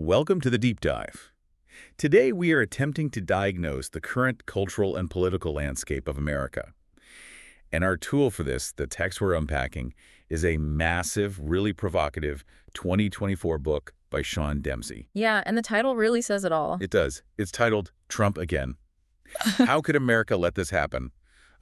Welcome to the Deep Dive. Today we are attempting to diagnose the current cultural and political landscape of America. And our tool for this, the text we're unpacking, is a massive, really provocative 2024 book by Dempsey. Yeah, and the title really says it all. It does. It's titled Trump Again. How could America let this happen?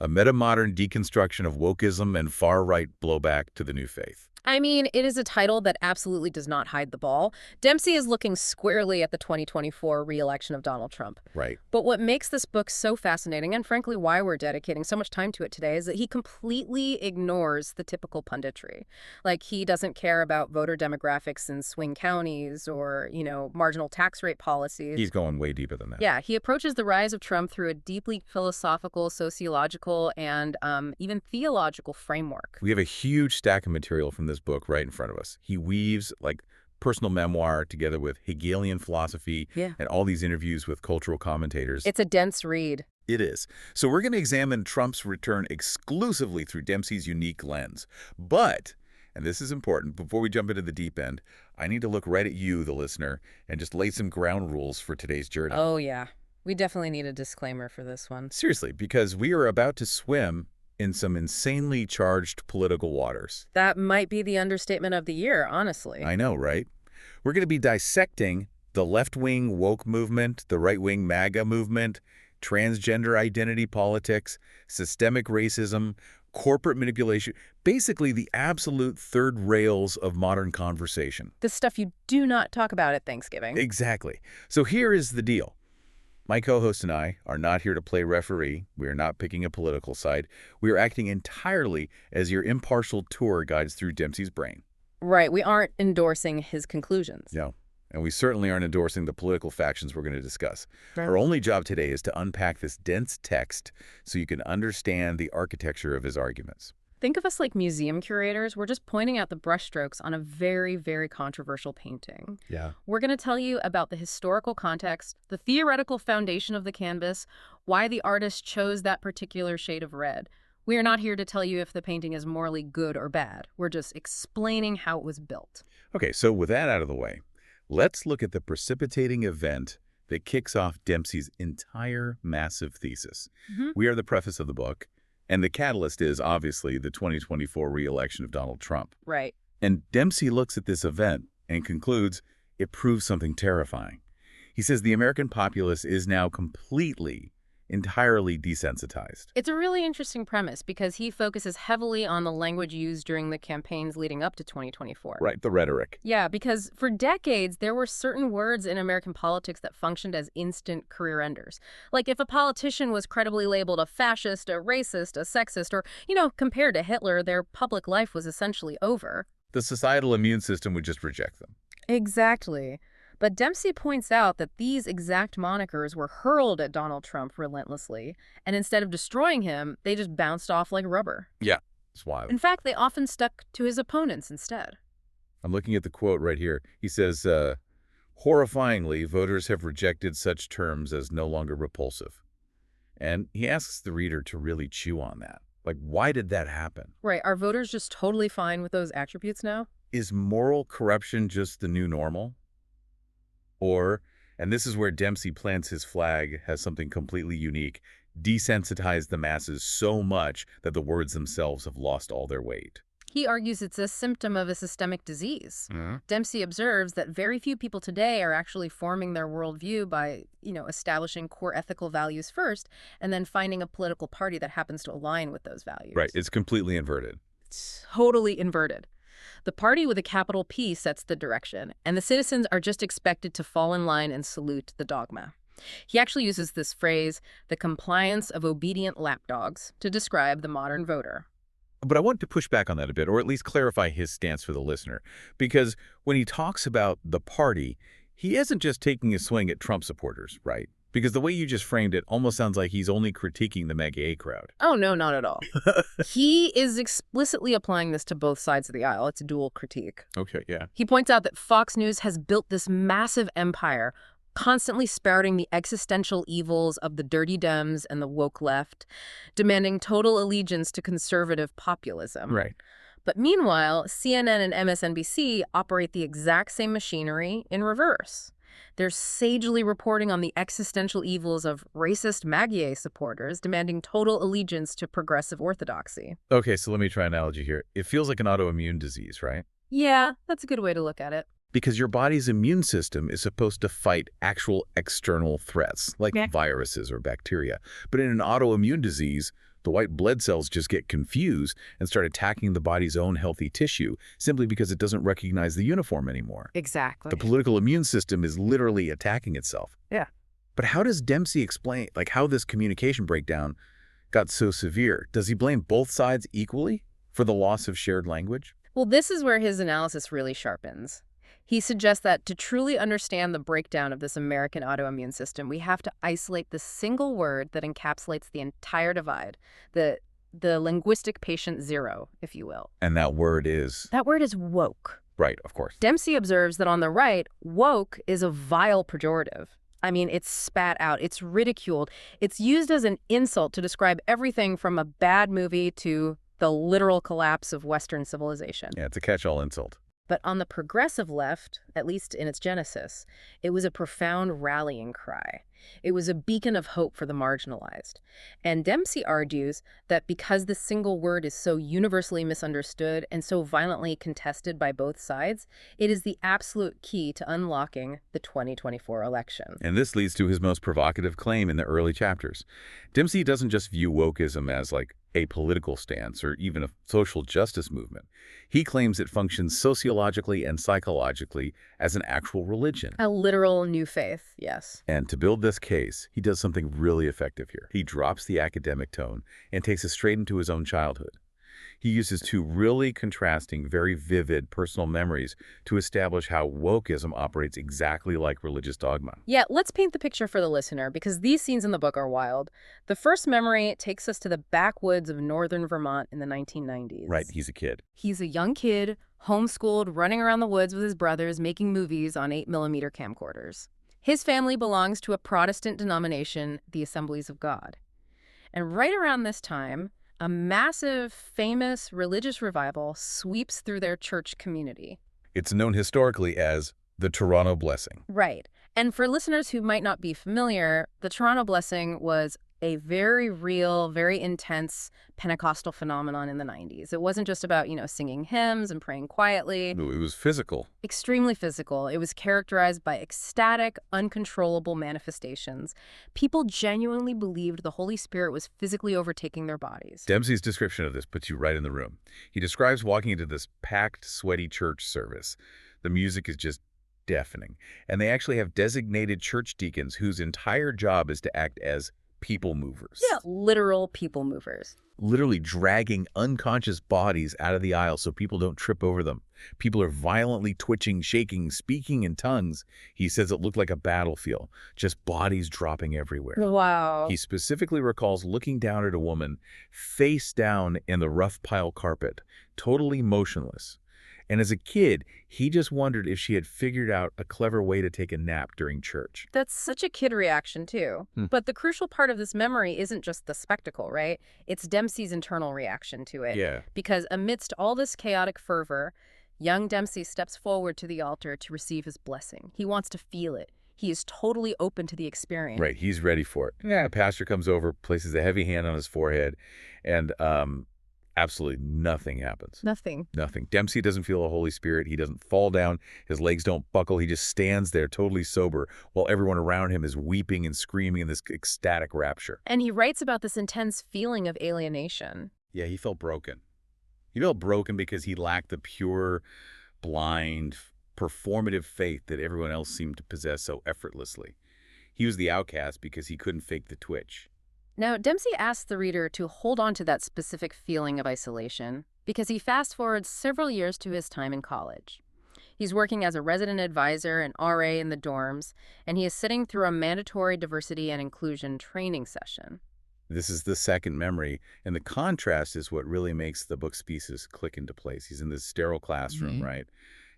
A metamodern deconstruction of wokeism and far-right blowback to the new faith. I mean, it is a title that absolutely does not hide the ball. Dempsey is looking squarely at the 2024 re-election of Donald Trump. Right. But what makes this book so fascinating, and frankly why we're dedicating so much time to it today, is that he completely ignores the typical punditry. Like, he doesn't care about voter demographics in swing counties or, marginal tax rate policies. He's going way deeper than that. Yeah, he approaches the rise of Trump through a deeply philosophical, sociological, and even theological framework. We have a huge stack of material from this book right in front of us. He weaves personal memoir together with Hegelian philosophy and all these interviews with cultural commentators. It's a dense read. It is. So we're going to examine Trump's return exclusively through Dempsey's unique lens. But, and this is important, before we jump into the deep end, I need to look right at you, the listener, and just lay some ground rules for today's journey. Oh, yeah. We definitely need a disclaimer for this one. Seriously, because we are about to swim in some insanely charged political waters. That might be the understatement of the year, honestly. I know, right? We're going to be dissecting the left-wing woke movement, the right-wing MAGA movement, transgender identity politics, systemic racism, corporate manipulation, basically the absolute third rails of modern conversation. The stuff you do not talk about at Thanksgiving. Exactly. So here is the deal. My co-host and I are not here to play referee. We are not picking a political side. We are acting entirely as your impartial tour guides through Dempsey's brain. Right. We aren't endorsing his conclusions. No. And we certainly aren't endorsing the political factions we're going to discuss. Right. Our only job today is to unpack this dense text so you can understand the architecture of his arguments. Think of us like museum curators. We're just pointing out the brushstrokes on a very, very controversial painting. Yeah. We're going to tell you about the historical context, the theoretical foundation of the canvas, why the artist chose that particular shade of red. We are not here to tell you if the painting is morally good or bad. We're just explaining how it was built. Okay, so with that out of the way, let's look at the precipitating event that kicks off Dempsey's entire massive thesis. We are the preface of the book. And the catalyst is, obviously, the 2024 re-election of Donald Trump. Right. And Dempsey looks at this event and concludes it proves something terrifying. He says the American populace is now entirely desensitized. It's a really interesting premise because he focuses heavily on the language used during the campaigns leading up to 2024. Right, the rhetoric. Yeah, because for decades, there were certain words in American politics that functioned as instant career enders. Like if a politician was credibly labeled a fascist, a racist, a sexist, or, compared to Hitler, their public life was essentially over. The societal immune system would just reject them. Exactly. But Dempsey points out that these exact monikers were hurled at Donald Trump relentlessly, and instead of destroying him, they just bounced off like rubber. Yeah, it's wild. In fact, they often stuck to his opponents instead. I'm looking at the quote right here. He says, horrifyingly, voters have rejected such terms as no longer repulsive. And he asks the reader to really chew on that. Like, why did that happen? Right. Are voters just totally fine with those attributes now? Is moral corruption just the new normal? Or, and this is where Dempsey plants his flag, has something completely unique, desensitize the masses so much that the words themselves have lost all their weight. He argues it's a symptom of a systemic disease. Dempsey observes that very few people today are actually forming their worldview by, establishing core ethical values first, and then finding a political party that happens to align with those values. Right, it's completely inverted. It's totally inverted. The party with a capital P sets the direction, and the citizens are just expected to fall in line and salute the dogma. He actually uses this phrase, the compliance of obedient lapdogs, to describe the modern voter. But I want to push back on that a bit, or at least clarify his stance for the listener. Because when he talks about the party, he isn't just taking a swing at Trump supporters, right? Because the way you just framed it almost sounds like he's only critiquing the MAGA crowd. Oh, no, not at all. He is explicitly applying this to both sides of the aisle. It's a dual critique. Okay, yeah. He points out that Fox News has built this massive empire, constantly spouting the existential evils of the dirty Dems and the woke left, demanding total allegiance to conservative populism. Right. But meanwhile, CNN and MSNBC operate the exact same machinery in reverse. They're sagely reporting on the existential evils of racist MAGA supporters demanding total allegiance to progressive orthodoxy. Okay, so let me try an analogy here. It feels like an autoimmune disease, right? Yeah, that's a good way to look at it. Because your body's immune system is supposed to fight actual external threats, like Yeah. viruses or bacteria. But in an autoimmune disease, the white blood cells just get confused and start attacking the body's own healthy tissue simply because it doesn't recognize the uniform anymore. Exactly. The political immune system is literally attacking itself. Yeah. But how does Dempsey explain, how this communication breakdown got so severe? Does he blame both sides equally for the loss of shared language? Well, this is where his analysis really sharpens. He suggests that to truly understand the breakdown of this American autoimmune system, we have to isolate the single word that encapsulates the entire divide, the linguistic patient zero, if you will. And that word is? That word is woke. Right, of course. Dempsey observes that on the right, woke is a vile pejorative. I mean, it's spat out, it's ridiculed, it's used as an insult to describe everything from a bad movie to the literal collapse of Western civilization. Yeah, it's a catch-all insult. But on the progressive left, at least in its genesis, it was a profound rallying cry. It was a beacon of hope for the marginalized. And Dempsey argues that because the single word is so universally misunderstood and so violently contested by both sides, it is the absolute key to unlocking the 2024 election. And this leads to his most provocative claim in the early chapters. Dempsey doesn't just view wokeism as a political stance or even a social justice movement. He claims it functions sociologically and psychologically as an actual religion. A literal new faith, yes. And to build this case, he does something really effective here. He drops the academic tone and takes us straight into his own childhood. He uses two really contrasting, very vivid personal memories to establish how wokeism operates exactly like religious dogma. Yeah, let's paint the picture for the listener, because these scenes in the book are wild. The first memory takes us to the backwoods of northern Vermont in the 1990s. Right, he's a kid. He's a young kid, homeschooled, running around the woods with his brothers, making movies on 8mm camcorders. His family belongs to a Protestant denomination, the Assemblies of God. And right around this time, a massive, famous religious revival sweeps through their church community. It's known historically as the Toronto Blessing. Right. And for listeners who might not be familiar, the Toronto Blessing was a very real, very intense Pentecostal phenomenon in the 90s. It wasn't just about, singing hymns and praying quietly. No, it was physical. Extremely physical. It was characterized by ecstatic, uncontrollable manifestations. People genuinely believed the Holy Spirit was physically overtaking their bodies. Dempsey's description of this puts you right in the room. He describes walking into this packed, sweaty church service. The music is just deafening. And they actually have designated church deacons whose entire job is to act as people movers. Yeah, literal people movers. Literally dragging unconscious bodies out of the aisle so people don't trip over them. People are violently twitching, shaking, speaking in tongues. He says it looked like a battlefield, just bodies dropping everywhere. Wow. He specifically recalls looking down at a woman face down in the rough pile carpet, totally motionless. And as a kid, he just wondered if she had figured out a clever way to take a nap during church. That's such a kid reaction, too. But the crucial part of this memory isn't just the spectacle, right? It's Dempsey's internal reaction to it. Yeah. Because amidst all this chaotic fervor, young Dempsey steps forward to the altar to receive his blessing. He wants to feel it. He is totally open to the experience. Right, he's ready for it. Yeah. The pastor comes over, places a heavy hand on his forehead, and absolutely nothing happens. Nothing. Nothing. Dempsey doesn't feel the Holy Spirit. He doesn't fall down. His legs don't buckle. He just stands there totally sober while everyone around him is weeping and screaming in this ecstatic rapture. And he writes about this intense feeling of alienation. Yeah, he felt broken. He felt broken because he lacked the pure, blind, performative faith that everyone else seemed to possess so effortlessly. He was the outcast because he couldn't fake the twitch. Now, Dempsey asks the reader to hold on to that specific feeling of isolation because he fast-forwards several years to his time in college. He's working as a resident advisor and RA in the dorms, and he is sitting through a mandatory diversity and inclusion training session. This is the second memory, and the contrast is what really makes the book's pieces click into place. He's in this sterile classroom, right?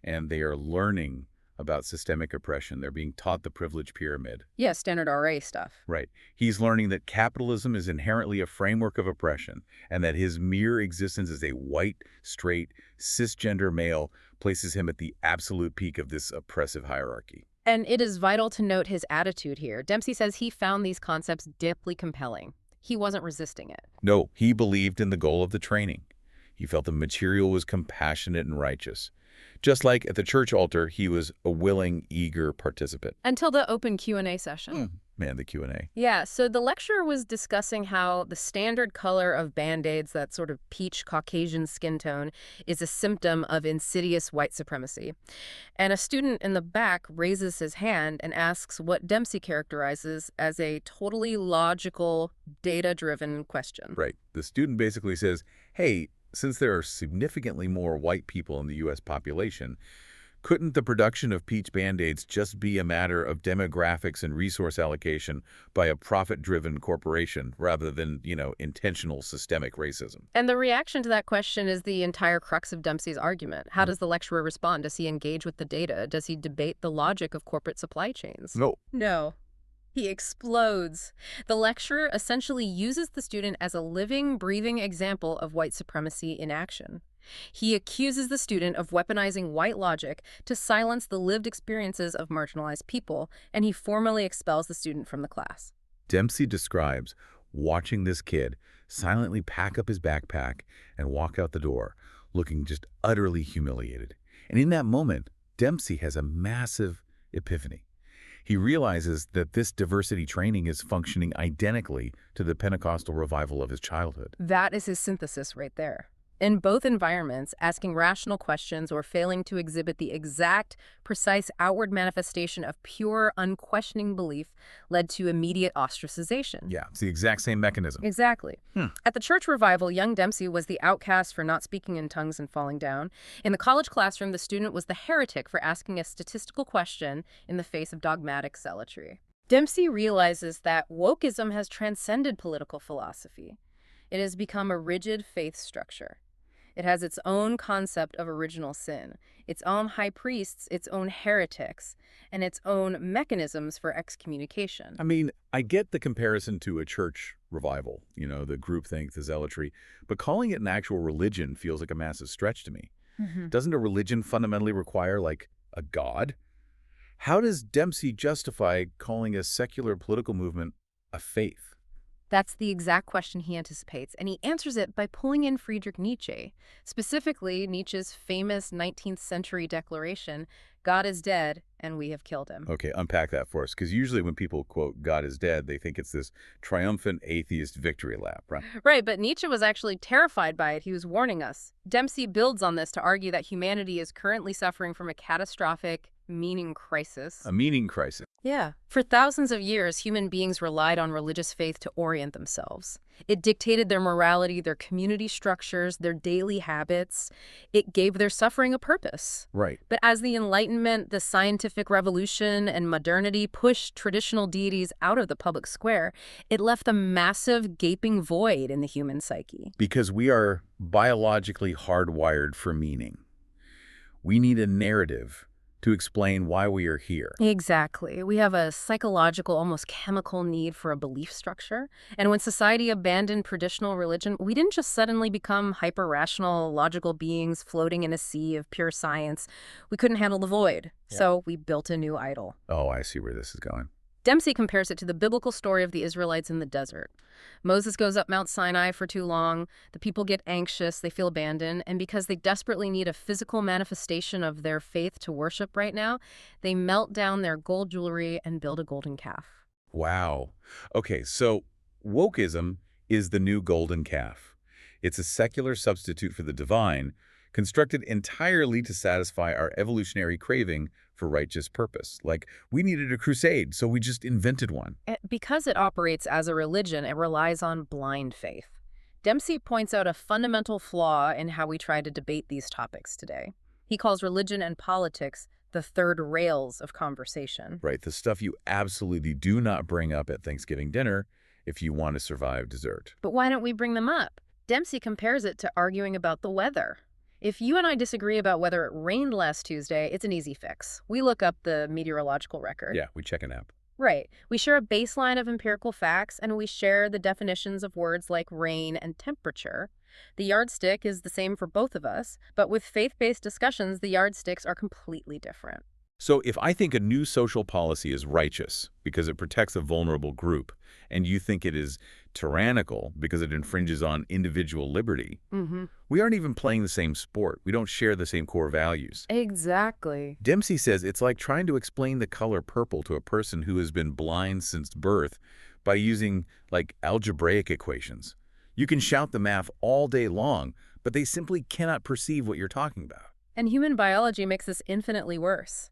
And they are learning about systemic oppression. They're being taught the privilege pyramid. Yeah, standard RA stuff. Right. He's learning that capitalism is inherently a framework of oppression and that his mere existence as a white, straight, cisgender male places him at the absolute peak of this oppressive hierarchy. And it is vital to note his attitude here. Dempsey says he found these concepts deeply compelling. He wasn't resisting it. No, he believed in the goal of the training. He felt the material was compassionate and righteous. Just like at the church altar, he was a willing, eager participant. Until the open Q&A session. Man, the Q&A. Yeah, so the lecturer was discussing how the standard color of Band-Aids, that sort of peach Caucasian skin tone, is a symptom of insidious white supremacy. And a student in the back raises his hand and asks what Dempsey characterizes as a totally logical, data-driven question. Right. The student basically says, hey, since there are significantly more white people in the U.S. population, couldn't the production of peach Band-Aids just be a matter of demographics and resource allocation by a profit-driven corporation rather than, intentional systemic racism? And the reaction to that question is the entire crux of Dempsey's argument. How does the lecturer respond? Does he engage with the data? Does he debate the logic of corporate supply chains? No. He explodes. The lecturer essentially uses the student as a living, breathing example of white supremacy in action. He accuses the student of weaponizing white logic to silence the lived experiences of marginalized people, and he formally expels the student from the class. Dempsey describes watching this kid silently pack up his backpack and walk out the door, looking just utterly humiliated. And in that moment, Dempsey has a massive epiphany. He realizes that this diversity training is functioning identically to the Pentecostal revival of his childhood. That is his synthesis right there. In both environments, asking rational questions or failing to exhibit the exact, precise outward manifestation of pure, unquestioning belief led to immediate ostracization. Yeah, it's the exact same mechanism. Exactly. At the church revival, young Dempsey was the outcast for not speaking in tongues and falling down. In the college classroom, the student was the heretic for asking a statistical question in the face of dogmatic zealotry. Dempsey realizes that wokeism has transcended political philosophy. It has become a rigid faith structure. It has its own concept of original sin, its own high priests, its own heretics, and its own mechanisms for excommunication. I mean, I get the comparison to a church revival, the groupthink, the zealotry, but calling it an actual religion feels like a massive stretch to me. Doesn't a religion fundamentally require, a god? How does Dempsey justify calling a secular political movement a faith? That's the exact question he anticipates, and he answers it by pulling in Friedrich Nietzsche, specifically Nietzsche's famous 19th century declaration, "God is dead, and we have killed him." Okay, unpack that for us, because usually when people quote God is dead, they think it's this triumphant atheist victory lap, right? Right, but Nietzsche was actually terrified by it. He was warning us. Dempsey builds on this to argue that humanity is currently suffering from a catastrophic meaning crisis. A meaning crisis. Yeah. For thousands of years, human beings relied on religious faith to orient themselves. It dictated their morality, their community structures, their daily habits. It gave their suffering a purpose. Right. But as the Enlightenment, the scientific revolution, and modernity pushed traditional deities out of the public square, it left a massive, gaping void in the human psyche. Because we are biologically hardwired for meaning. We need a narrative to explain why we are here. Exactly. We have a psychological, almost chemical need for a belief structure. And when society abandoned traditional religion, we didn't just suddenly become hyper-rational, logical beings floating in a sea of pure science. We couldn't handle the void. Yeah. So we built a new idol. Oh, I see where this is going. Dempsey compares it to the biblical story of the Israelites in the desert. Moses goes up Mount Sinai for too long, the people get anxious, they feel abandoned, and because they desperately need a physical manifestation of their faith to worship right now, they melt down their gold jewelry and build a golden calf. Wow. Okay, so wokeism is the new golden calf. It's a secular substitute for the divine, constructed entirely to satisfy our evolutionary craving for righteous purpose. Like, we needed a crusade, so we just invented one. Because it operates as a religion, it relies on blind faith. Dempsey points out a fundamental flaw in how we try to debate these topics today. He calls religion and politics the third rails of conversation. Right, the stuff you absolutely do not bring up at Thanksgiving dinner if you want to survive dessert. But why don't we bring them up? Dempsey compares it to arguing about the weather. If you and I disagree about whether it rained last Tuesday, it's an easy fix. We look up the meteorological record. Yeah, we check an app. Right. We share a baseline of empirical facts, and we share the definitions of words like rain and temperature. The yardstick is the same for both of us, but with faith-based discussions, the yardsticks are completely different. So if I think a new social policy is righteous because it protects a vulnerable group, and you think it is tyrannical because it infringes on individual liberty, we aren't even playing the same sport. We don't share the same core values. Exactly. Dempsey says it's like trying to explain the color purple to a person who has been blind since birth by using, like, algebraic equations. You can shout the math all day long, but they simply cannot perceive what you're talking about. And human biology makes this infinitely worse.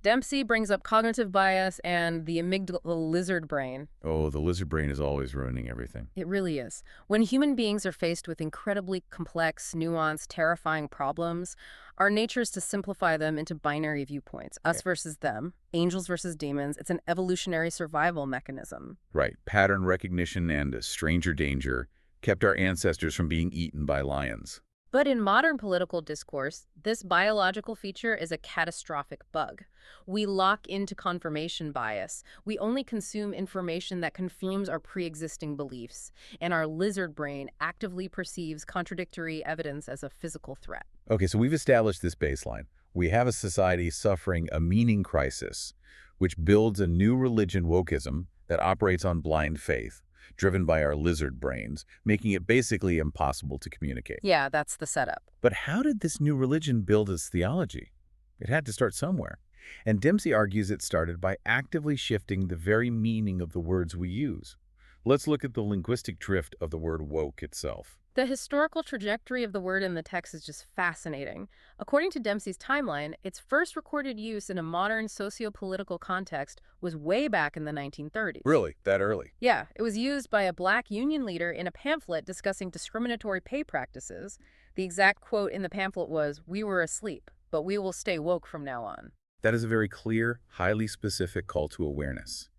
Dempsey brings up cognitive bias and the amygdala lizard brain. Oh, the lizard brain is always ruining everything. It really is. When human beings are faced with incredibly complex, nuanced, terrifying problems, our nature is to simplify them into binary viewpoints. Us versus them, angels versus demons. It's an evolutionary survival mechanism. Right. Pattern recognition and stranger danger kept our ancestors from being eaten by lions. But in modern political discourse, this biological feature is a catastrophic bug. We lock into confirmation bias. We only consume information that confirms our pre-existing beliefs, and our lizard brain actively perceives contradictory evidence as a physical threat. Okay, so we've established this baseline. We have a society suffering a meaning crisis, which builds a new religion, wokeism, that operates on blind faith, driven by our lizard brains, making it basically impossible to communicate. Yeah, that's the setup. But how did this new religion build its theology? It had to start somewhere. And Dempsey argues it started by actively shifting the very meaning of the words we use. Let's look at the linguistic drift of the word woke itself. The historical trajectory of the word in the text is just fascinating. According to Dempsey's timeline, its first recorded use in a modern socio-political context was way back in the 1930s. Really? That early? Yeah, it was used by a black union leader in a pamphlet discussing discriminatory pay practices. The exact quote in the pamphlet was, "We were asleep, but we will stay woke from now on." That is a very clear, highly specific call to awareness.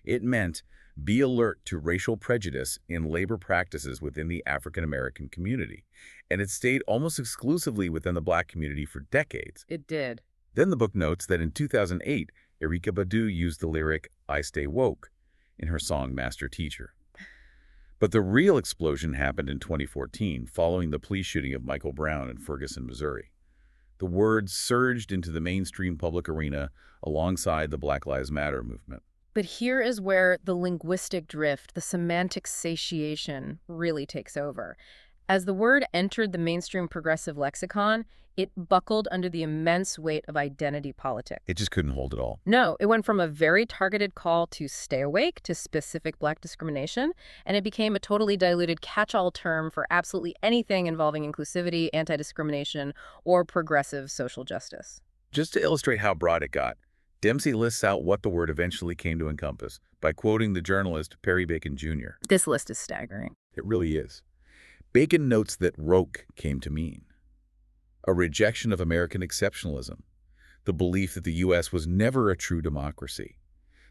It meant be alert to racial prejudice in labor practices within the African American community. And it stayed almost exclusively within the black community for decades. It did. Then the book notes that in 2008, Erykah Badu used the lyric, "I Stay Woke," in her song Master Teacher. But the real explosion happened in 2014, following the police shooting of Michael Brown in Ferguson, Missouri. The words surged into the mainstream public arena alongside the Black Lives Matter movement. But here is where the linguistic drift, the semantic satiation, really takes over. As the word entered the mainstream progressive lexicon, it buckled under the immense weight of identity politics. It just couldn't hold it all. No, it went from a very targeted call to stay awake to specific black discrimination, and it became a totally diluted catch-all term for absolutely anything involving inclusivity, anti-discrimination, or progressive social justice. Just to illustrate how broad it got, Dempsey lists out what the word eventually came to encompass by quoting the journalist Perry Bacon Jr. This list is staggering. It really is. Bacon notes that woke came to mean a rejection of American exceptionalism, the belief that the U.S. was never a true democracy,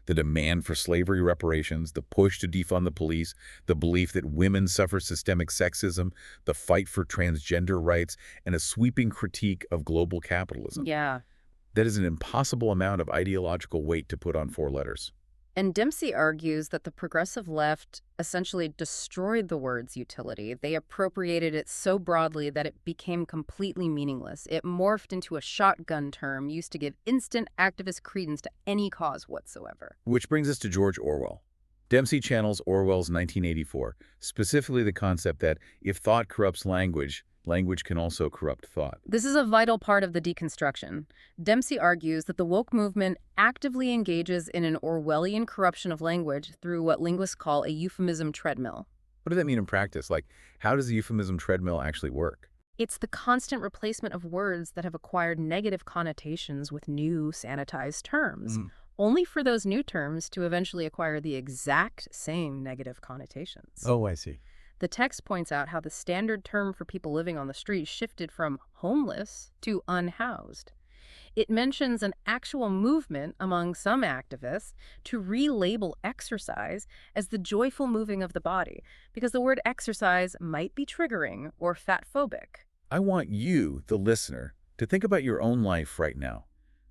the demand for slavery reparations, the push to defund the police, the belief that women suffer systemic sexism, the fight for transgender rights, and a sweeping critique of global capitalism. Yeah. That is an impossible amount of ideological weight to put on 4 letters. And Dempsey argues that the progressive left essentially destroyed the word's utility. They appropriated it so broadly that it became completely meaningless. It morphed into a shotgun term used to give instant activist credence to any cause whatsoever. Which brings us to George Orwell. Dempsey channels Orwell's 1984, specifically the concept that if thought corrupts language, language can also corrupt thought. This is a vital part of the deconstruction. Dempsey argues that the woke movement actively engages in an Orwellian corruption of language through what linguists call a euphemism treadmill. What does that mean in practice? Like, how does the euphemism treadmill actually work? It's the constant replacement of words that have acquired negative connotations with new, sanitized terms, only for those new terms to eventually acquire the exact same negative connotations. Oh, I see. The text points out how the standard term for people living on the street shifted from homeless to unhoused. It mentions an actual movement among some activists to relabel exercise as the joyful moving of the body, because the word exercise might be triggering or fatphobic. I want you, the listener, to think about your own life right now.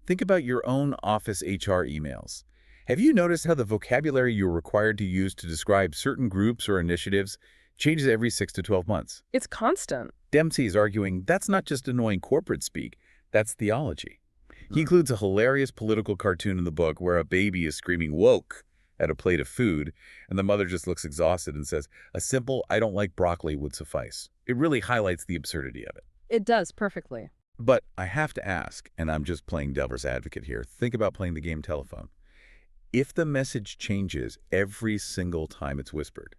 Think about your own office HR emails. Have you noticed how the vocabulary you're required to use to describe certain groups or initiatives changes every 6 to 12 months? It's constant. Dempsey is arguing that's not just annoying corporate speak, that's theology. He includes a hilarious political cartoon in the book where a baby is screaming woke at a plate of food, and the mother just looks exhausted and says, a simple, I don't like broccoli would suffice. It really highlights the absurdity of it. It does perfectly. But I have to ask, and I'm just playing devil's advocate here, think about playing the game telephone. If the message changes every single time it's whispered,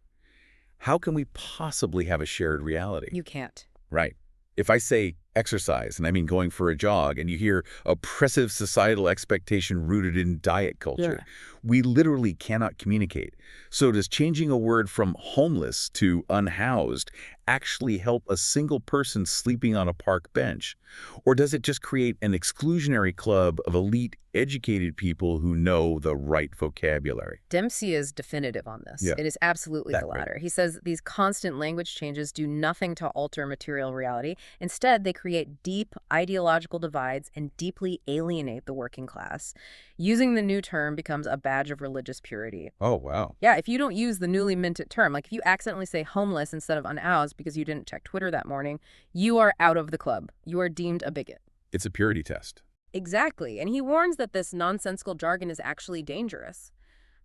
how can we possibly have a shared reality? You can't. Right. If I say exercise, and I mean going for a jog, and you hear oppressive societal expectation rooted in diet culture, we literally cannot communicate. So does changing a word from homeless to unhoused actually help a single person sleeping on a park bench? Or does it just create an exclusionary club of elite, educated people who know the right vocabulary? Dempsey is definitive on this. Yeah. It is absolutely That the way. latter. He says these constant language changes do nothing to alter material reality. Instead, they create deep ideological divides and deeply alienate the working class. Using the new term becomes a badge of religious purity. Oh, wow. Yeah, if you don't use the newly minted term, like if you accidentally say homeless instead of unhoused because you didn't check Twitter that morning, you are out of the club. You are deemed a bigot. It's a purity test. Exactly, and he warns that this nonsensical jargon is actually dangerous.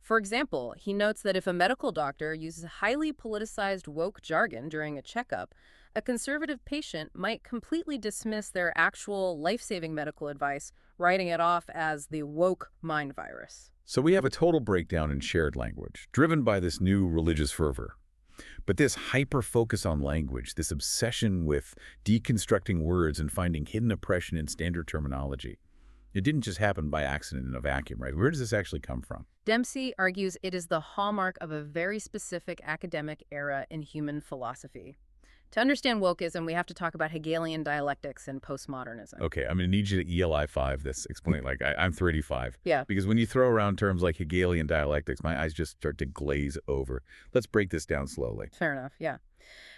For example, he notes that if a medical doctor uses highly politicized woke jargon during a checkup, a conservative patient might completely dismiss their actual life-saving medical advice, writing it off as the woke mind virus. So we have a total breakdown in shared language, driven by this new religious fervor. But this hyper-focus on language, this obsession with deconstructing words and finding hidden oppression in standard terminology, it didn't just happen by accident in a vacuum, right? Where does this actually come from? Dempsey argues it is the hallmark of a very specific academic era in human philosophy. To understand wokeism, we have to talk about Hegelian dialectics and postmodernism. Okay, I'm going to need you to ELI 5 this, explain like I'm 35. Yeah. Because when you throw around terms like Hegelian dialectics, my eyes just start to glaze over. Let's break this down slowly. Fair enough, yeah.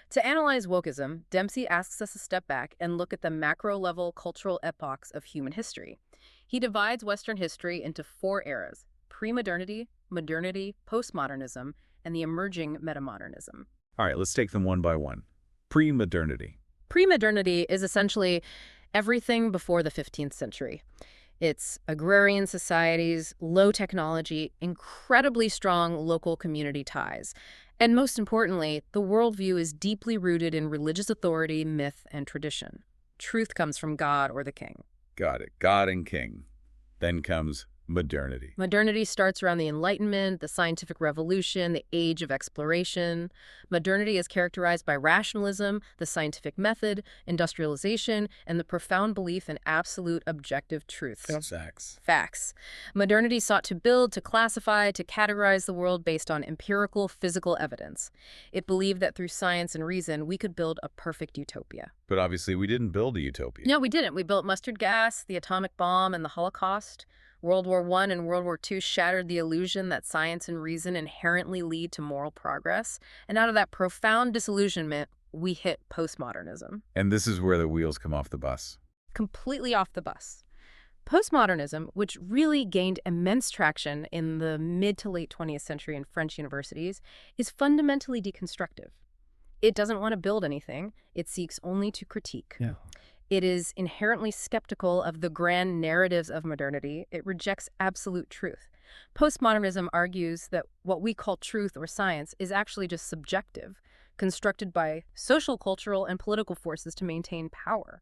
To analyze wokeism, Dempsey asks us to step back and look at the macro-level cultural epochs of human history. He divides Western history into 4 eras: pre-modernity, modernity, postmodernism, and the emerging metamodernism. All right, let's take them one by one. Pre-modernity. Pre-modernity is essentially everything before the 15th century. It's agrarian societies, low technology, incredibly strong local community ties. And most importantly, the worldview is deeply rooted in religious authority, myth, and tradition. Truth comes from God or the king. Got it. God and king. Then comes modernity. Modernity starts around the Enlightenment, the scientific revolution, the age of exploration. Modernity is characterized by rationalism, the scientific method, industrialization, and the profound belief in absolute objective truths. Facts. Facts. Modernity sought to build, to classify, to categorize the world based on empirical, physical evidence. It believed that through science and reason, we could build a perfect utopia. But obviously we didn't build a utopia. No, we didn't. We built mustard gas, the atomic bomb, and the Holocaust. World War I and World War II shattered the illusion that science and reason inherently lead to moral progress. And out of that profound disillusionment, we hit postmodernism. And this is where the wheels come off the bus. Completely off the bus. Postmodernism, which really gained immense traction in the mid to late 20th century in French universities, is fundamentally deconstructive. It doesn't want to build anything. It seeks only to critique. Yeah. It is inherently skeptical of the grand narratives of modernity. It rejects absolute truth. Postmodernism argues that what we call truth or science is actually just subjective, constructed by social, cultural, and political forces to maintain power.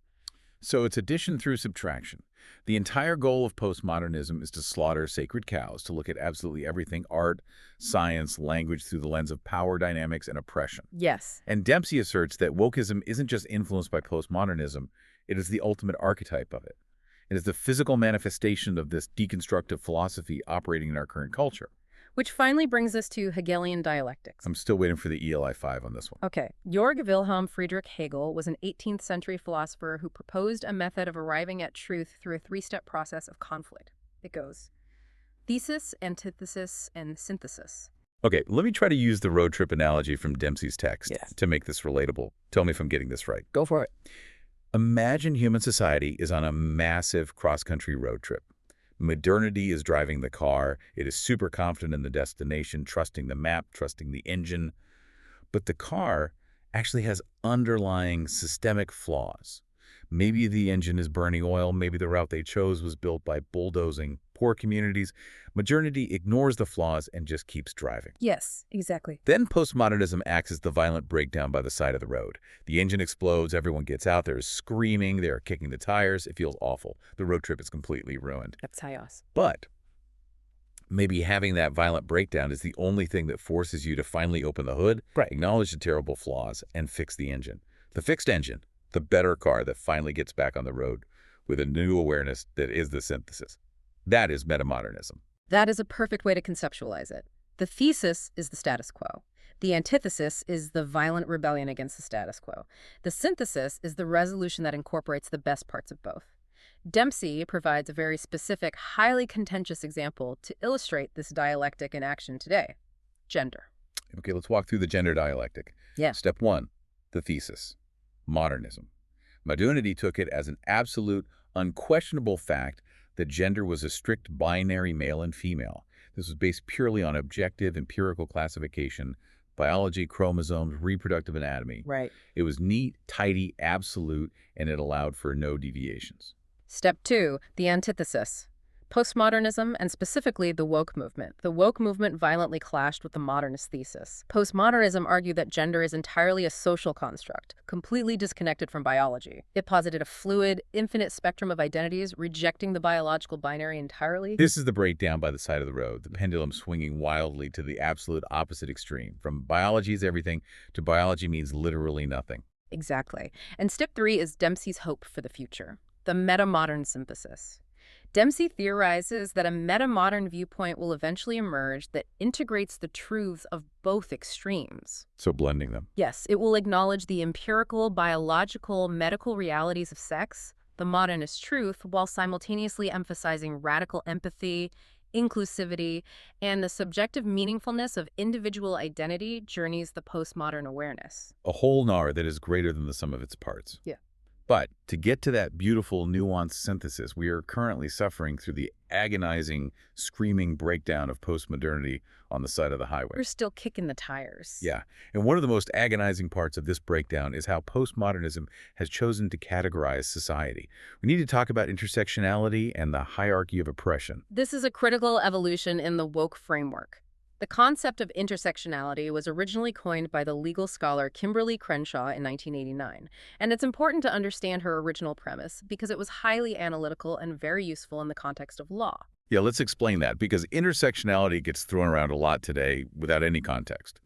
So it's addition through subtraction. The entire goal of postmodernism is to slaughter sacred cows, to look at absolutely everything: art, science, language through the lens of power dynamics and oppression. Yes. And Dempsey asserts that wokeism isn't just influenced by postmodernism, it is the ultimate archetype of it. It is the physical manifestation of this deconstructive philosophy operating in our current culture. Which finally brings us to Hegelian dialectics. I'm still waiting for the ELI 5 on this one. Okay. Georg Wilhelm Friedrich Hegel was an 18th century philosopher who proposed a method of arriving at truth through a 3-step process of conflict. It goes thesis, antithesis, and synthesis. Okay, let me try to use the road trip analogy from Dempsey's text Yes. to make this relatable. Tell me if I'm getting this right. Go for it. Imagine human society is on a massive cross-country road trip. Modernity is driving the car. It is super confident in the destination, trusting the map, trusting the engine. But the car actually has underlying systemic flaws. Maybe the engine is burning oil. Maybe the route they chose was built by bulldozing poor communities. Modernity ignores the flaws and just keeps driving. Yes, exactly. Then postmodernism acts as the violent breakdown by the side of the road. The engine explodes, everyone gets out, they're screaming, they're kicking the tires, it feels awful. The road trip is completely ruined. That's chaos. But maybe having that violent breakdown is the only thing that forces you to finally open the hood, acknowledge the terrible flaws, and fix the engine. The fixed engine, the better car that finally gets back on the road with a new awareness that is the synthesis. That is metamodernism. That is a perfect way to conceptualize it. The thesis is the status quo. The antithesis is the violent rebellion against the status quo. The synthesis is the resolution that incorporates the best parts of both. Dempsey provides a very specific, highly contentious example to illustrate this dialectic in action today. Gender. Okay, let's walk through the gender dialectic. Yeah. Step 1, the thesis, modernism. Modernity took it as an absolute, unquestionable fact that gender was a strict binary male and female. This was based purely on objective, empirical classification, biology, chromosomes, reproductive anatomy. Right. It was neat, tidy, absolute, and it allowed for no deviations. Step 2, the antithesis. Postmodernism, and specifically the woke movement. The woke movement violently clashed with the modernist thesis. Postmodernism argued that gender is entirely a social construct, completely disconnected from biology. It posited a fluid, infinite spectrum of identities, rejecting the biological binary entirely. This is the breakdown by the side of the road, the pendulum swinging wildly to the absolute opposite extreme. From biology is everything to biology means literally nothing. Exactly. And step 3 is Dempsey's hope for the future, the metamodern synthesis. Dempsey theorizes that a metamodern viewpoint will eventually emerge that integrates the truths of both extremes. So blending them. Yes, it will acknowledge the empirical, biological, medical realities of sex, the modernist truth, while simultaneously emphasizing radical empathy, inclusivity, and the subjective meaningfulness of individual identity journeys the postmodern awareness. A whole NAR that is greater than the sum of its parts. Yeah. But to get to that beautiful, nuanced synthesis, we are currently suffering through the agonizing, screaming breakdown of postmodernity on the side of the highway. We're still kicking the tires. Yeah, and one of the most agonizing parts of this breakdown is how postmodernism has chosen to categorize society. We need to talk about intersectionality and the hierarchy of oppression. This is a critical evolution in the woke framework. The concept of intersectionality was originally coined by the legal scholar Kimberly Crenshaw in 1989, and it's important to understand her original premise because it was highly analytical and very useful in the context of law. Yeah, let's explain that, because intersectionality gets thrown around a lot today without any context.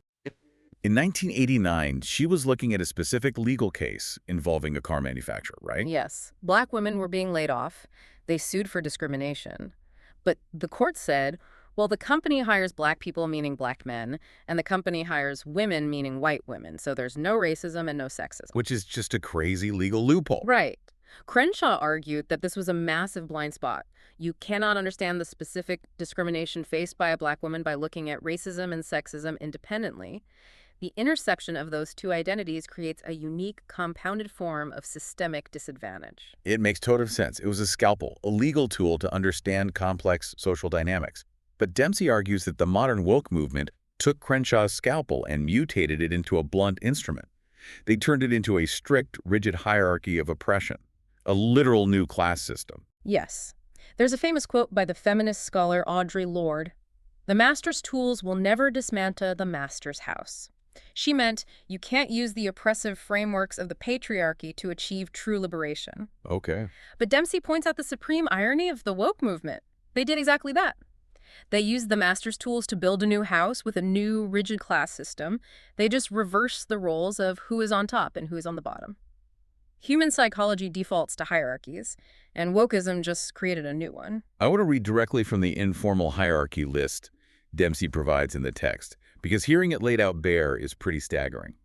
In 1989, she was looking at a specific legal case involving a car manufacturer, right? Yes, Black women were being laid off. They sued for discrimination. But the court said, well, the company hires Black people, meaning Black men, and the company hires women, meaning white women, so there's no racism and no sexism. Which is just a crazy legal loophole. Right. Crenshaw argued that this was a massive blind spot. You cannot understand the specific discrimination faced by a Black woman by looking at racism and sexism independently. The intersection of those two identities creates a unique, compounded form of systemic disadvantage. It makes total sense. It was a scalpel, a legal tool to understand complex social dynamics. But Dempsey argues that the modern woke movement took Crenshaw's scalpel and mutated it into a blunt instrument. They turned it into a strict, rigid hierarchy of oppression, a literal new class system. Yes. There's a famous quote by the feminist scholar Audre Lorde. "The master's tools will never dismantle the master's house." She meant you can't use the oppressive frameworks of the patriarchy to achieve true liberation. Okay. But Dempsey points out the supreme irony of the woke movement. They did exactly that. They used the master's tools to build a new house with a new rigid class system. They just reversed the roles of who is on top and who is on the bottom. Human psychology defaults to hierarchies, and wokeism just created a new one. I want to read directly from the informal hierarchy list Dempsey provides in the text, because hearing it laid out bare is pretty staggering.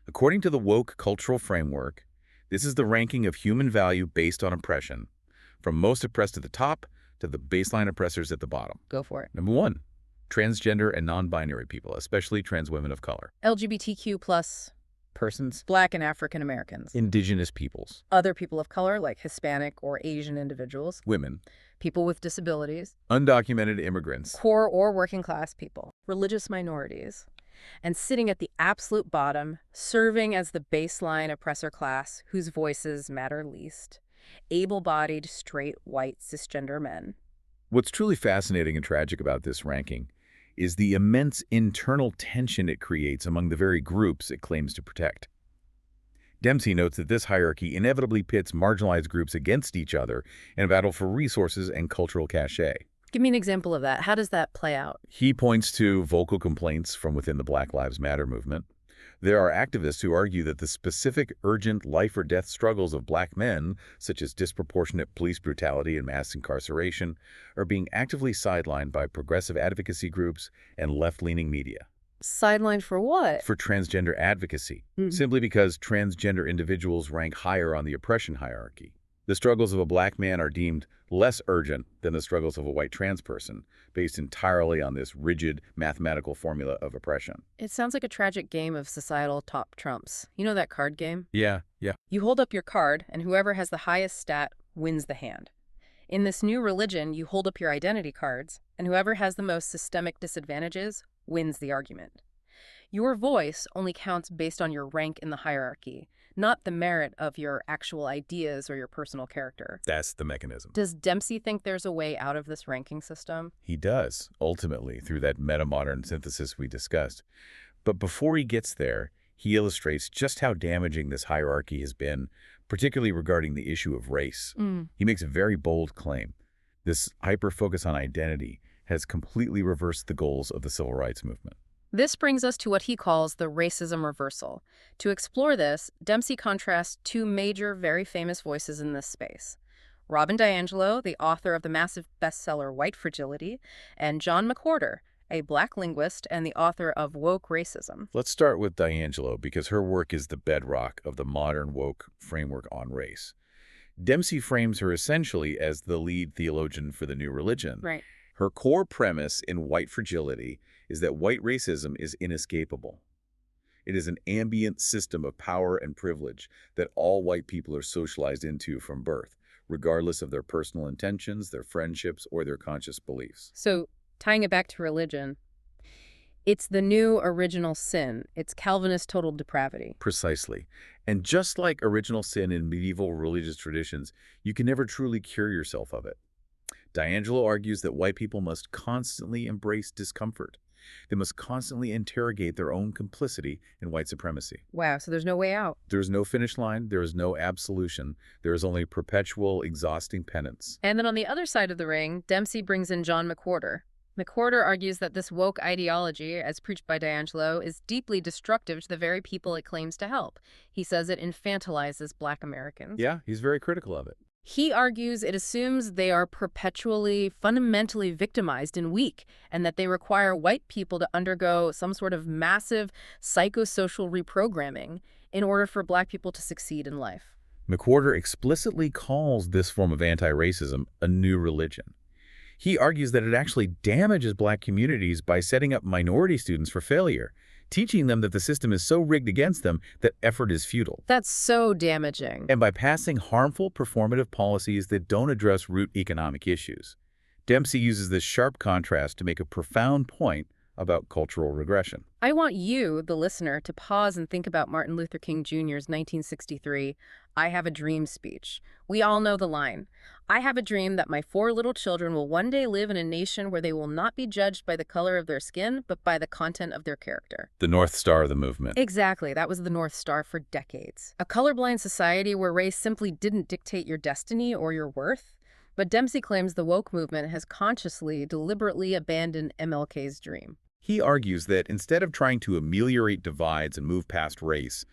According to the woke cultural framework, this is the ranking of human value based on oppression, from most oppressed at the top to the baseline oppressors at the bottom. Go for it. Number 1, transgender and non-binary people, especially trans women of color. LGBTQ+, persons, Black and African Americans. indigenous peoples, Other people of color, like Hispanic or Asian individuals. women, People with disabilities. undocumented immigrants, Poor or working class people. Religious minorities. And sitting at the absolute bottom, serving as the baseline oppressor class whose voices matter least. Able-bodied, straight, white, cisgender men. What's truly fascinating and tragic about this ranking is the immense internal tension it creates among the very groups it claims to protect. Dempsey notes that this hierarchy inevitably pits marginalized groups against each other in a battle for resources and cultural cachet. Give me an example of that. How does that play out? He points to vocal complaints from within the Black Lives Matter movement. There are activists who argue that the specific urgent life-or-death struggles of Black men, such as disproportionate police brutality and mass incarceration, are being actively sidelined by progressive advocacy groups and left-leaning media. Sidelined for what? For transgender advocacy, simply because transgender individuals rank higher on the oppression hierarchy. The struggles of a Black man are deemed less urgent than the struggles of a white trans person, based entirely on this rigid mathematical formula of oppression. It sounds like a tragic game of societal top trumps. You know that card game? Yeah. You hold up your card, and whoever has the highest stat wins the hand. In this new religion, you hold up your identity cards, and whoever has the most systemic disadvantages wins the argument. Your voice only counts based on your rank in the hierarchy, not the merit of your actual ideas or your personal character. That's the mechanism. Does Dempsey think there's a way out of this ranking system? He does, ultimately, through that metamodern synthesis we discussed. But before he gets there, he illustrates just how damaging this hierarchy has been, particularly regarding the issue of race. He makes a very bold claim. This hyper-focus on identity has completely reversed the goals of the civil rights movement. This brings us to what he calls the racism reversal. To explore this, Dempsey contrasts two major, very famous voices in this space. Robin DiAngelo, the author of the massive bestseller White Fragility, and John McWhorter, a Black linguist and the author of Woke Racism. Let's start with DiAngelo, because her work is the bedrock of the modern woke framework on race. Dempsey frames her essentially as the lead theologian for the new religion. Right. Her core premise in White Fragility is that white racism is inescapable. It is an ambient system of power and privilege that all white people are socialized into from birth, regardless of their personal intentions, their friendships, or their conscious beliefs. So, tying it back to religion, it's the new original sin. It's Calvinist total depravity. Precisely. And just like original sin in medieval religious traditions, you can never truly cure yourself of it. DiAngelo argues that white people must constantly embrace discomfort. They must constantly interrogate their own complicity in white supremacy. Wow, so there's no way out. There is no finish line. There is no absolution. There is only perpetual, exhausting penance. And then on the other side of the ring, Dempsey brings in John McWhorter. McWhorter argues that this woke ideology, as preached by DiAngelo, is deeply destructive to the very people it claims to help. He says it infantilizes Black Americans. Yeah, he's very critical of it. He argues it assumes they are perpetually, fundamentally victimized and weak, and that they require white people to undergo some sort of massive psychosocial reprogramming in order for Black people to succeed in life. McWhorter explicitly calls this form of anti-racism a new religion. He argues that it actually damages Black communities by setting up minority students for failure, teaching them that the system is so rigged against them that effort is futile. That's so damaging. And by passing harmful performative policies that don't address root economic issues. Dempsey uses this sharp contrast to make a profound point about cultural regression. I want you, the listener, to pause and think about Martin Luther King Jr.'s 1963 "I Have a Dream" speech. We all know the line. "I have a dream that my 4 little children will one day live in a nation where they will not be judged by the color of their skin, but by the content of their character." The North Star of the movement. Exactly. That was the North Star for decades. A colorblind society where race simply didn't dictate your destiny or your worth. But Dempsey claims the woke movement has consciously, deliberately abandoned MLK's dream. He argues that instead of trying to ameliorate divides and move past race,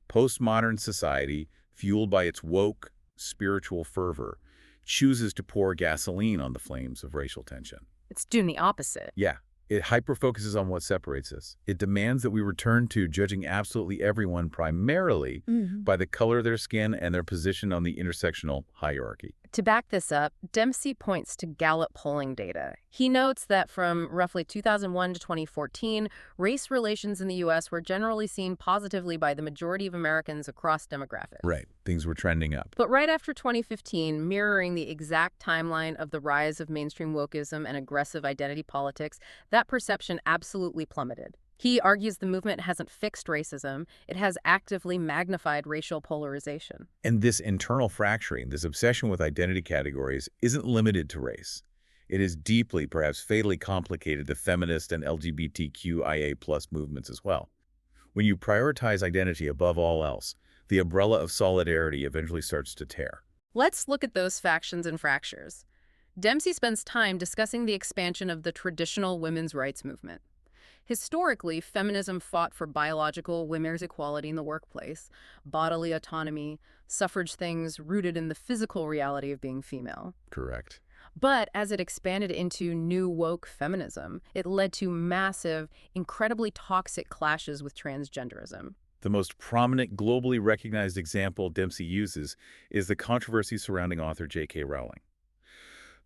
postmodern society, fueled by its woke, spiritual fervor, chooses to pour gasoline on the flames of racial tension. It's doing the opposite. Yeah, it hyper-focuses on what separates us. It demands that we return to judging absolutely everyone primarily by the color of their skin and their position on the intersectional hierarchy. To back this up, Dempsey points to Gallup polling data. He notes that from roughly 2001 to 2014, race relations in the U.S. were generally seen positively by the majority of Americans across demographics. Right. Things were trending up. But right after 2015, mirroring the exact timeline of the rise of mainstream wokeism and aggressive identity politics, that perception absolutely plummeted. He argues the movement hasn't fixed racism, it has actively magnified racial polarization. And this internal fracturing, this obsession with identity categories, isn't limited to race. It has deeply, perhaps fatally complicated the feminist and LGBTQIA+ movements as well. When you prioritize identity above all else, the umbrella of solidarity eventually starts to tear. Let's look at those factions and fractures. Dempsey spends time discussing the expansion of the traditional women's rights movement. Historically, feminism fought for biological women's equality in the workplace, bodily autonomy, suffrage, things rooted in the physical reality of being female. Correct. But as it expanded into new woke feminism, it led to massive, incredibly toxic clashes with transgenderism. The most prominent, globally recognized example Dempsey uses is the controversy surrounding author J.K. Rowling.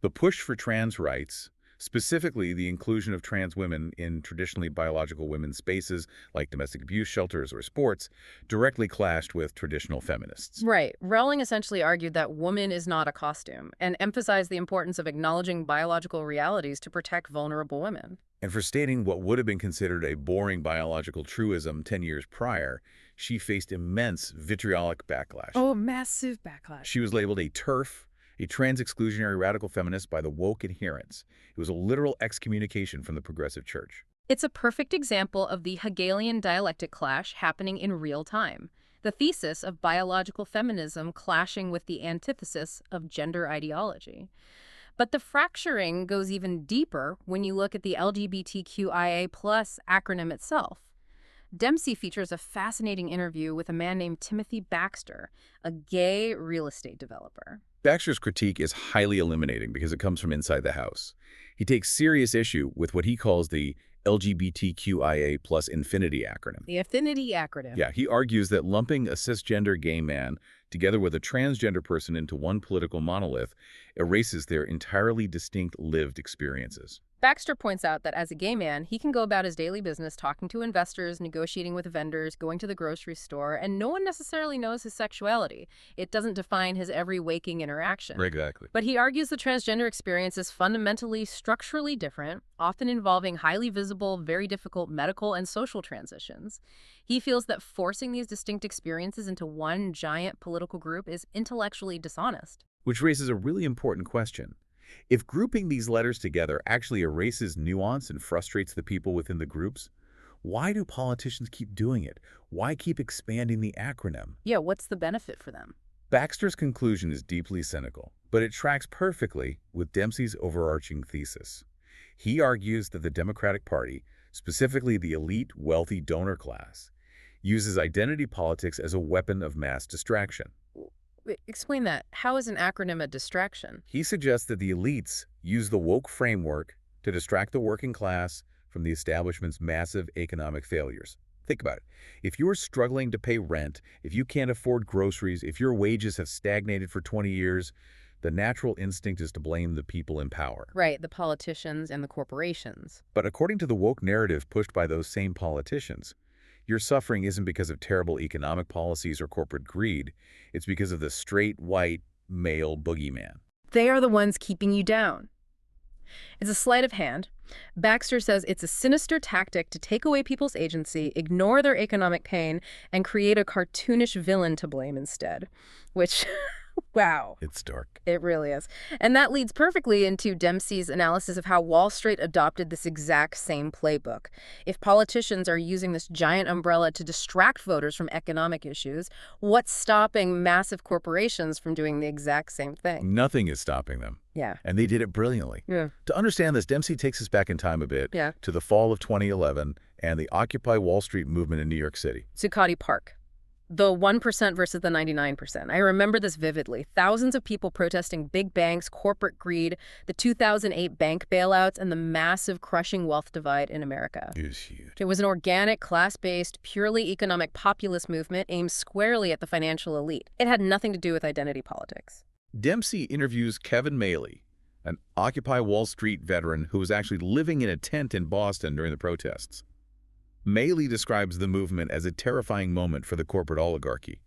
The push for trans rights, specifically the inclusion of trans women in traditionally biological women's spaces like domestic abuse shelters or sports, directly clashed with traditional feminists. Right. Rowling essentially argued that woman is not a costume and emphasized the importance of acknowledging biological realities to protect vulnerable women. And for stating what would have been considered a boring biological truism 10 years prior, she faced immense vitriolic backlash. Oh, massive backlash. She was labeled a TERF, a trans-exclusionary radical feminist, by the woke adherents. It was a literal excommunication from the progressive church. It's a perfect example of the Hegelian dialectic clash happening in real time. The thesis of biological feminism clashing with the antithesis of gender ideology. But the fracturing goes even deeper when you look at the LGBTQIA+ acronym itself. Dempsey features a fascinating interview with a man named Timothy Baxter, a gay real estate developer. Baxter's critique is highly illuminating because it comes from inside the house. He takes serious issue with what he calls the LGBTQIA+ infinity acronym. The affinity acronym. Yeah, he argues that lumping a cisgender gay man together with a transgender person into one political monolith erases their entirely distinct lived experiences. Baxter points out that as a gay man, he can go about his daily business talking to investors, negotiating with vendors, going to the grocery store, and no one necessarily knows his sexuality. It doesn't define his every waking interaction. Exactly. But he argues the transgender experience is fundamentally, structurally different, often involving highly visible, very difficult medical and social transitions. He feels that forcing these distinct experiences into one giant political group is intellectually dishonest. Which raises a really important question. If grouping these letters together actually erases nuance and frustrates the people within the groups, why do politicians keep doing it? Why keep expanding the acronym? Yeah, what's the benefit for them? Baxter's conclusion is deeply cynical, but it tracks perfectly with Dempsey's overarching thesis. He argues that the Democratic Party, specifically the elite, wealthy donor class, uses identity politics as a weapon of mass distraction. Wait, explain that. How is an acronym a distraction? He suggests that the elites use the woke framework to distract the working class from the establishment's massive economic failures. Think about it. If you're struggling to pay rent, if you can't afford groceries, if your wages have stagnated for 20 years, the natural instinct is to blame the people in power. Right, the politicians and the corporations. But according to the woke narrative pushed by those same politicians, your suffering isn't because of terrible economic policies or corporate greed. It's because of the straight, white, male boogeyman. They are the ones keeping you down. It's a sleight of hand. Baxter says it's a sinister tactic to take away people's agency, ignore their economic pain, and create a cartoonish villain to blame instead. Which, wow. It's dark. It really is. And that leads perfectly into Dempsey's analysis of how Wall Street adopted this exact same playbook. If politicians are using this giant umbrella to distract voters from economic issues, what's stopping massive corporations from doing the exact same thing? Nothing is stopping them. Yeah. And they did it brilliantly. Yeah. To understand this, Dempsey takes us back in time a bit to the fall of 2011 and the Occupy Wall Street movement in New York City. Zuccotti Park. The 1% versus the 99%. I remember this vividly. Thousands of people protesting big banks, corporate greed, the 2008 bank bailouts, and the massive crushing wealth divide in America. It was huge. It was an organic, class-based, purely economic populist movement aimed squarely at the financial elite. It had nothing to do with identity politics. Dempsey interviews Kevin Maley, an Occupy Wall Street veteran who was actually living in a tent in Boston during the protests. Maley describes the movement as a terrifying moment for the corporate oligarchy.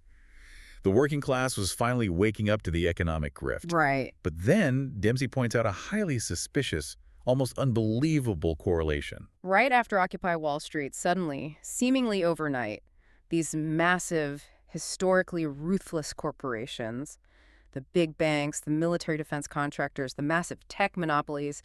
The working class was finally waking up to the economic grift. Right. But then Dempsey points out a highly suspicious, almost unbelievable correlation. Right after Occupy Wall Street, suddenly, seemingly overnight, these massive, historically ruthless corporations, the big banks, the military defense contractors, the massive tech monopolies,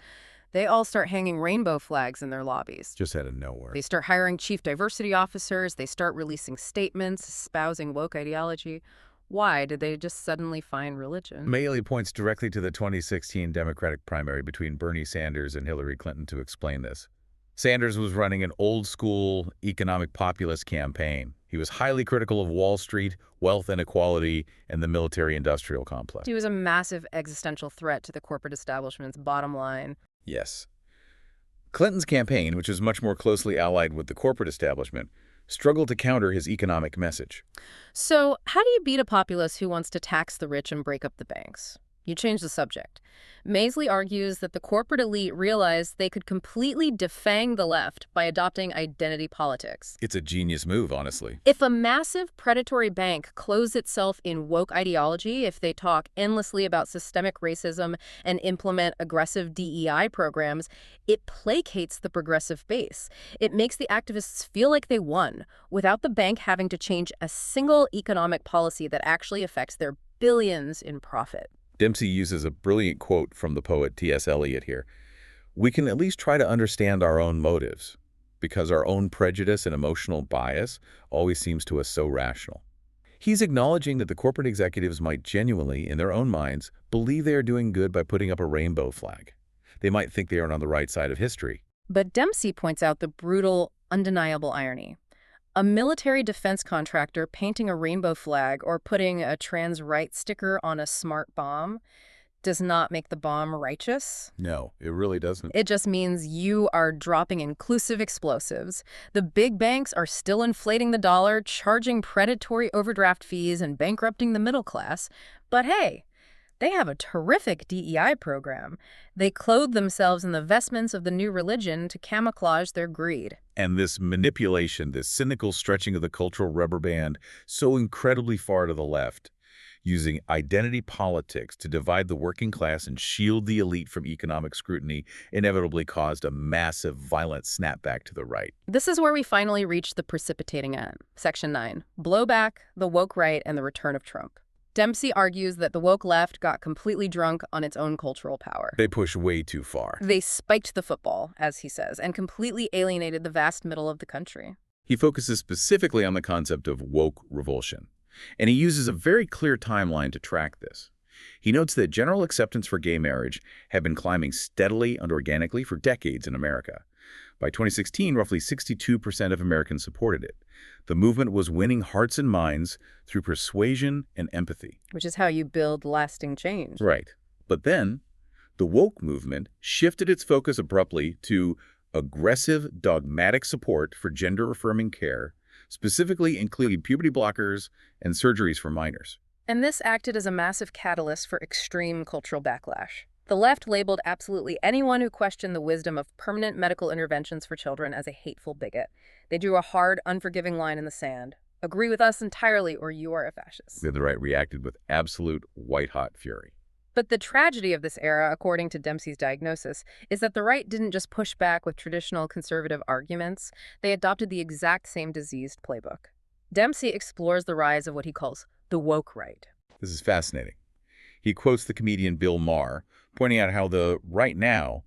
they all start hanging rainbow flags in their lobbies. Just out of nowhere. They start hiring chief diversity officers. They start releasing statements espousing woke ideology. Why did they just suddenly find religion? Maley points directly to the 2016 Democratic primary between Bernie Sanders and Hillary Clinton to explain this. Sanders was running an old-school economic populist campaign. He was highly critical of Wall Street, wealth inequality, and the military-industrial complex. He was a massive existential threat to the corporate establishment's bottom line. Yes. Clinton's campaign, which was much more closely allied with the corporate establishment, struggled to counter his economic message. So how do you beat a populace who wants to tax the rich and break up the banks? You change the subject. Maisley argues that the corporate elite realized they could completely defang the left by adopting identity politics. It's a genius move, honestly. If a massive predatory bank clothes itself in woke ideology, if they talk endlessly about systemic racism and implement aggressive DEI programs, it placates the progressive base. It makes the activists feel like they won, without the bank having to change a single economic policy that actually affects their billions in profit. Dempsey uses a brilliant quote from the poet T.S. Eliot here. We can at least try to understand our own motives, because our own prejudice and emotional bias always seems to us so rational. He's acknowledging that the corporate executives might genuinely, in their own minds, believe they are doing good by putting up a rainbow flag. They might think they are on the right side of history. But Dempsey points out the brutal, undeniable irony. A military defense contractor painting a rainbow flag or putting a trans right sticker on a smart bomb does not make the bomb righteous. No, it really doesn't. It just means you are dropping inclusive explosives. The big banks are still inflating the dollar, charging predatory overdraft fees and bankrupting the middle class. But hey, they have a terrific DEI program. They clothe themselves in the vestments of the new religion to camouflage their greed. And this manipulation, this cynical stretching of the cultural rubber band so incredibly far to the left, using identity politics to divide the working class and shield the elite from economic scrutiny, inevitably caused a massive, violent snapback to the right. This is where we finally reach the precipitating end. Section 9, blowback, the woke right, and the return of Trump. Dempsey argues that the woke left got completely drunk on its own cultural power. They push way too far. They spiked the football, as he says, and completely alienated the vast middle of the country. He focuses specifically on the concept of woke revulsion, and he uses a very clear timeline to track this. He notes that general acceptance for gay marriage had been climbing steadily and organically for decades in America. By 2016, roughly 62% of Americans supported it. The movement was winning hearts and minds through persuasion and empathy. Which is how you build lasting change. Right. But then, the woke movement shifted its focus abruptly to aggressive, dogmatic support for gender-affirming care, specifically including puberty blockers and surgeries for minors. And this acted as a massive catalyst for extreme cultural backlash. The left labeled absolutely anyone who questioned the wisdom of permanent medical interventions for children as a hateful bigot. They drew a hard, unforgiving line in the sand. Agree with us entirely or you are a fascist. The right reacted with absolute white-hot fury. But the tragedy of this era, according to Dempsey's diagnosis, is that the right didn't just push back with traditional conservative arguments. They adopted the exact same diseased playbook. Dempsey explores the rise of what he calls the woke right. This is fascinating. He quotes the comedian Bill Maher, pointing out how the right now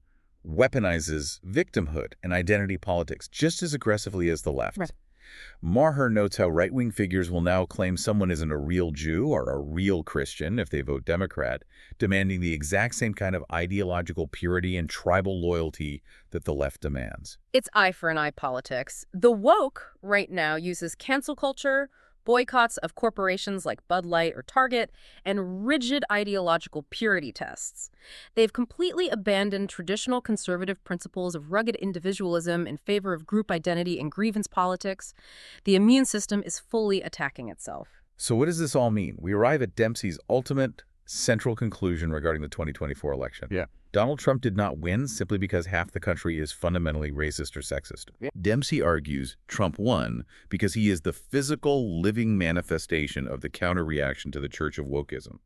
weaponizes victimhood and identity politics just as aggressively as the left. Right. Maher notes how right-wing figures will now claim someone isn't a real Jew or a real Christian if they vote Democrat, demanding the exact same kind of ideological purity and tribal loyalty that the left demands. It's eye for an eye politics. The woke right now uses cancel culture, boycotts of corporations like Bud Light or Target, and rigid ideological purity tests. They've completely abandoned traditional conservative principles of rugged individualism in favor of group identity and grievance politics. The immune system is fully attacking itself. So what does this all mean? We arrive at Dempsey's ultimate Central conclusion regarding the 2024 election. Yeah. Donald Trump did not win simply because half the country is fundamentally racist or sexist. Yeah. Dempsey argues Trump won because he is the physical, living manifestation of the counter-reaction to the Church of Wokeism.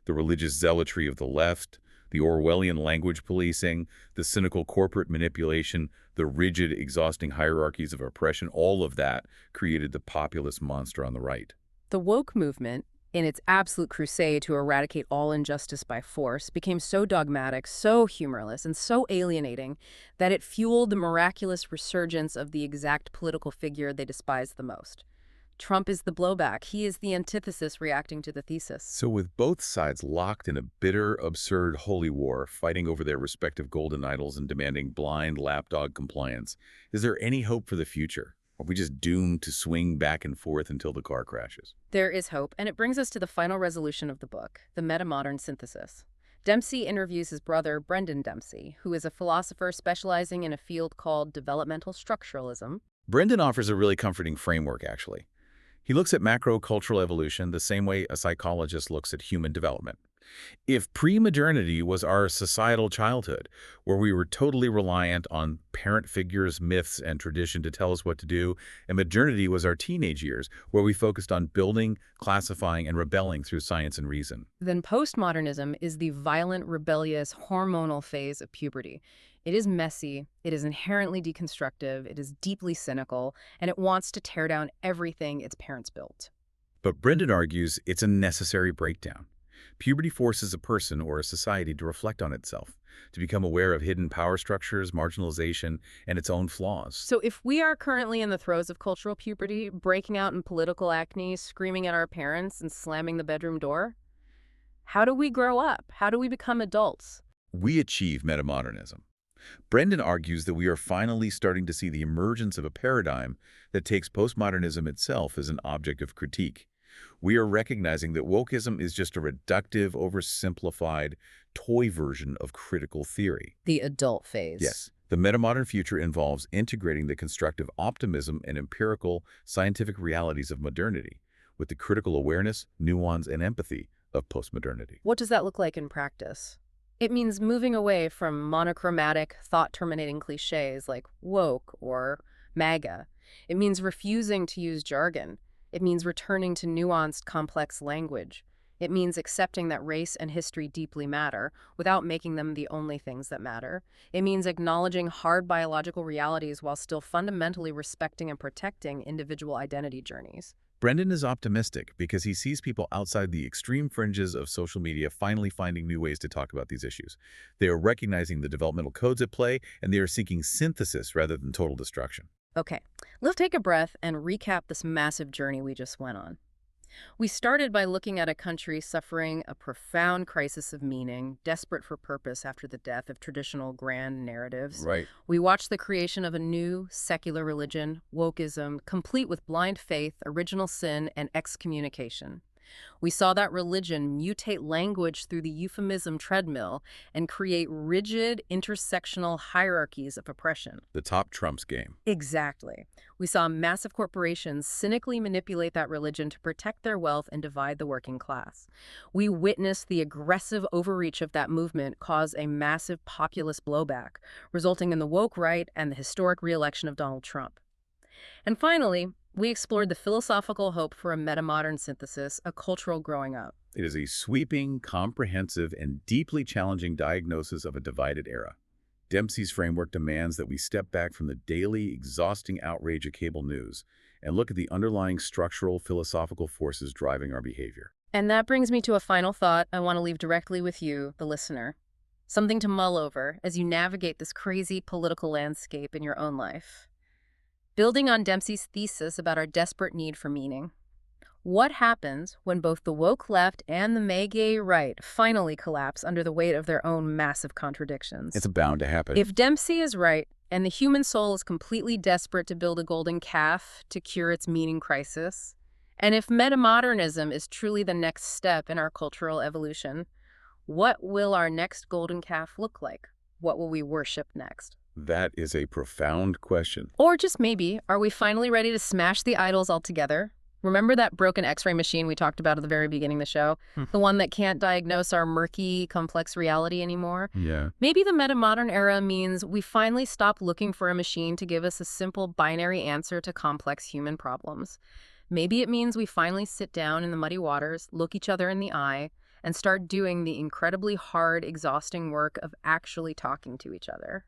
The religious zealotry of the left, the Orwellian language policing, the cynical corporate manipulation, the rigid, exhausting hierarchies of oppression, all of that created the populist monster on the right. The woke movement, in its absolute crusade to eradicate all injustice by force, became so dogmatic, so humorless, and so alienating that it fueled the miraculous resurgence of the exact political figure they despised the most. Trump is the blowback. He is the antithesis reacting to the thesis. So with both sides locked in a bitter, absurd holy war, fighting over their respective golden idols and demanding blind lapdog compliance, is there any hope for the future? Or are we just doomed to swing back and forth until the car crashes? There is hope, and it brings us to the final resolution of the book, the Metamodern synthesis. Dempsey interviews his brother, Brendan Dempsey, who is a philosopher specializing in a field called developmental structuralism. Brendan offers a really comforting framework, actually. He looks at macro-cultural evolution the same way a psychologist looks at human development. If pre-modernity was our societal childhood, where we were totally reliant on parent figures, myths, and tradition to tell us what to do, and modernity was our teenage years, where we focused on building, classifying, and rebelling through science and reason, Then postmodernism is the violent, rebellious, hormonal phase of puberty. It is messy, it is inherently deconstructive, it is deeply cynical, and it wants to tear down everything its parents built. But Brendan argues it's a necessary breakdown. Puberty forces a person or a society to reflect on itself, to become aware of hidden power structures, marginalization, and its own flaws. So if we are currently in the throes of cultural puberty, breaking out in political acne, screaming at our parents, and slamming the bedroom door, how do we grow up? How do we become adults? We achieve metamodernism. Brendan argues that we are finally starting to see the emergence of a paradigm that takes postmodernism itself as an object of critique. We are recognizing that wokeism is just a reductive, oversimplified, toy version of critical theory. The adult phase. Yes, the metamodern future involves integrating the constructive optimism and empirical, scientific realities of modernity with the critical awareness, nuance, and empathy of postmodernity. What does that look like in practice? It means moving away from monochromatic, thought-terminating cliches like woke or MAGA. It means refusing to use jargon. It means returning to nuanced, complex language. It means accepting that race and history deeply matter without making them the only things that matter. It means acknowledging hard biological realities while still fundamentally respecting and protecting individual identity journeys. Brendan is optimistic because he sees people outside the extreme fringes of social media finally finding new ways to talk about these issues. They are recognizing the developmental codes at play, and they are seeking synthesis rather than total destruction. Okay, let's take a breath and recap this massive journey we just went on. We started by looking at a country suffering a profound crisis of meaning, desperate for purpose after the death of traditional grand narratives. Right. We watched the creation of a new secular religion, wokeism, complete with blind faith, original sin, and excommunication. We saw that religion mutate language through the euphemism treadmill and create rigid, intersectional hierarchies of oppression. The top trumps game. Exactly. We saw massive corporations cynically manipulate that religion to protect their wealth and divide the working class. We witnessed the aggressive overreach of that movement cause a massive populist blowback, resulting in the woke right and the historic re-election of Donald Trump. And finally, we explored the philosophical hope for a metamodern synthesis, a cultural growing up. It is a sweeping, comprehensive, and deeply challenging diagnosis of a divided era. Dempsey's framework demands that we step back from the daily, exhausting outrage of cable news and look at the underlying structural, philosophical forces driving our behavior. And that brings me to a final thought I want to leave directly with you, the listener. Something to mull over as you navigate this crazy political landscape in your own life. Building on Dempsey's thesis about our desperate need for meaning, what happens when both the woke left and the MAGA right finally collapse under the weight of their own massive contradictions? It's bound to happen. If Dempsey is right, and the human soul is completely desperate to build a golden calf to cure its meaning crisis, and if metamodernism is truly the next step in our cultural evolution, what will our next golden calf look like? What will we worship next? That is a profound question. Or just maybe, are we finally ready to smash the idols altogether? Remember that broken X-ray machine we talked about at the very beginning of the show? Hmm. The one that can't diagnose our murky, complex reality anymore? Yeah. Maybe the metamodern era means we finally stop looking for a machine to give us a simple binary answer to complex human problems. Maybe it means we finally sit down in the muddy waters, look each other in the eye, and start doing the incredibly hard, exhausting work of actually talking to each other.